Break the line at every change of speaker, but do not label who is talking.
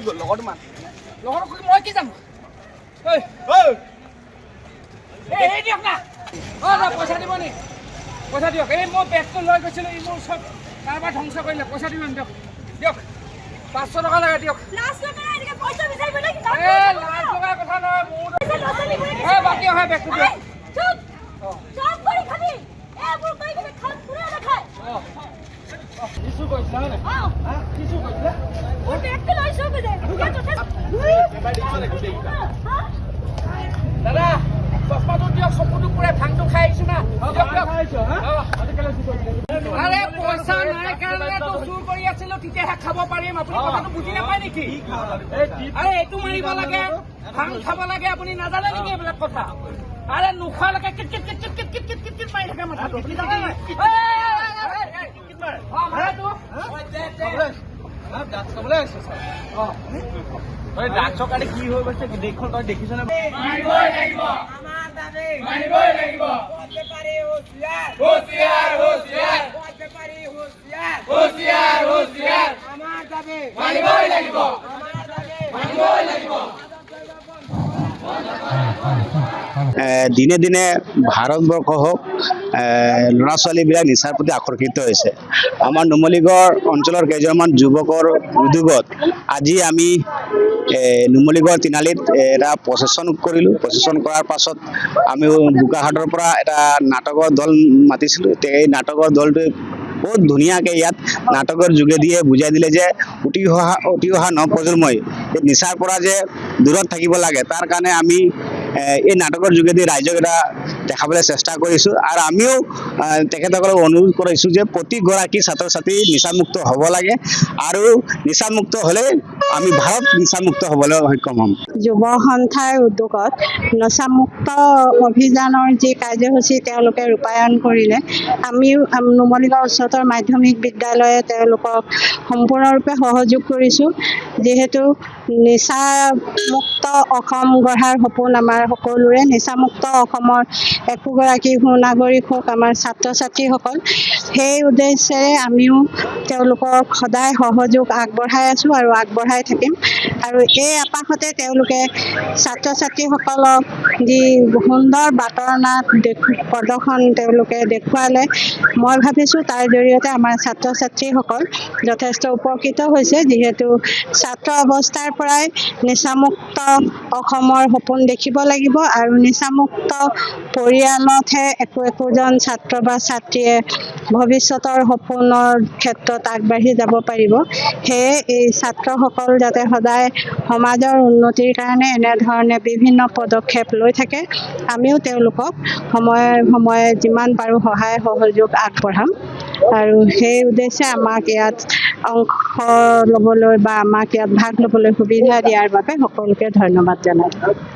গ'ল লগৰ মান
লগৰ মই কি যাম এই দিয়ক না পইচা দিব নি পইচা দিয়ক এই মই বেগটো লৈ গৈছিলোঁ ই মোৰ চব কাৰোবাৰ ধ্বংস কৰিলে পইচা দিম দিয়ক দিয়ক 500 টকা লাগে দিয়ক লাজ লগা কথা নহয় মোৰ বাকী হয় বেগটো দিয়ক কিছু কৈছিলা হয় নাই কিছু কৈছিলা দাদা চশমাটো দিয়ক চকুটো পুৰা ভাংটো খাই আহিছো না আৰে পইচা নাই কাৰণেতো চুৰ কৰি আছিলো তেতিয়াহে খাব পাৰিম আপুনি কথাটো বুজি নাপায় নেকি আৰে এইটো মাৰিব লাগে ভাং খাব লাগে আপুনি নাজানে নেকি এইবিলাক কথা আৰে নোখোৱালৈকে কিট কিট কিট কিট কিট কিট কিট কিট মাৰি থাকে মাথাটো আপুনি জানে নাই ডাক্তৰ কাৰণে কি হৈ গৈছে দেশখন তই দেখিছনে
দিনে দিনে ভাৰতবৰ্ষ হওক ল'ৰা ছোৱালীবিলাক নিচাৰ প্ৰতি আকৰ্ষিত হৈছে আমাৰ নুমলীগড় অঞ্চলৰ কেইজনমান যুৱকৰ উদ্যোগত আজি আমি নুমলীগড় তিনালিত এটা প্ৰচেছন কৰিলোঁ প্ৰচেছন কৰাৰ পাছত আমি বোকাখাটৰ পৰা এটা নাটকৰ দল মাতিছিলোঁ এই নাটকৰ দলটোৱে বহুত ধুনীয়াকৈ ইয়াত নাটকৰ যোগেদিয়ে বুজাই দিলে যে উঠি অহা নৱপ্ৰজন্মই এই নিচাৰ পৰা যে দূৰত থাকিব লাগে তাৰ কাৰণে আমি এই নাটকৰ যোগেদি ৰাইজক এটা দেখাবলৈ চেষ্টা কৰিছোঁ আৰু আমিও তেখেতসকলক অনুৰোধ কৰিছোঁ যে প্ৰতিগৰাকী ছাত্ৰ ছাত্ৰী নিচামুক্ত হ'ব লাগে আৰু নিচামুক্ত হ'লে আমি ভাৰত নিচামুক্ত হ'বলৈ সক্ষম হ'ম
যুৱ সন্থাৰ উদ্যোগত নচামুক্ত অভিযানৰ যি কাৰ্যসূচী তেওঁলোকে ৰূপায়ণ কৰিলে আমিও নুমলীগড় উচ্চতৰ মাধ্যমিক বিদ্যালয়ে তেওঁলোকক সম্পূৰ্ণৰূপে সহযোগ কৰিছোঁ যিহেতু নিচামুক্ত অসম গঢ়াৰ সপোন আমাৰ সকলোৰে নিচামুক্ত অসমৰ একোগৰাকী সুনাগৰিক হওক আমাৰ ছাত্ৰ ছাত্ৰীসকল সেই উদ্দেশ্যেৰে আমিও তেওঁলোকক সদায় সহযোগ আগবঢ়াই আছোঁ আৰু আগবঢ়াই থাকিম আৰু এই আপাসতে তেওঁলোকে ছাত্ৰ ছাত্ৰীসকলক যি সুন্দৰ বাটৰ নাট প্ৰদৰ্শন তেওঁলোকে দেখুৱালে মই ভাবিছোঁ তাৰ জৰিয়তে আমাৰ ছাত্ৰ ছাত্ৰীসকল যথেষ্ট উপকৃত হৈছে যিহেতু ছাত্ৰ অৱস্থাৰ পৰাই নিচামুক্ত অসমৰ সপোন দেখিব লাগিব আৰু নিচামুক্ত পৰিয়ালতহে একোজন ছাত্ৰ বা ছাত্ৰীয়ে ভৱিষ্যতৰ সপোনৰ ক্ষেত্ৰত আগবাঢ়ি যাব পাৰিব সেয়ে এই ছাত্ৰসকল যাতে সদায় সমাজৰ উন্নতিৰ কাৰণে এনেধৰণে বিভিন্ন পদক্ষেপ লৈ থাকে আমিও তেওঁলোকক সময়ে সময়ে যিমান পাৰোঁ সহায় সহযোগ আগবঢ়াম আৰু সেই উদ্দেশ্যে আমাক ইয়াত অংশ ল'বলৈ বা আমাক ইয়াত ভাগ ল'বলৈ সুবিধা দিয়াৰ বাবে সকলোকে ধন্যবাদ জনাইছোঁ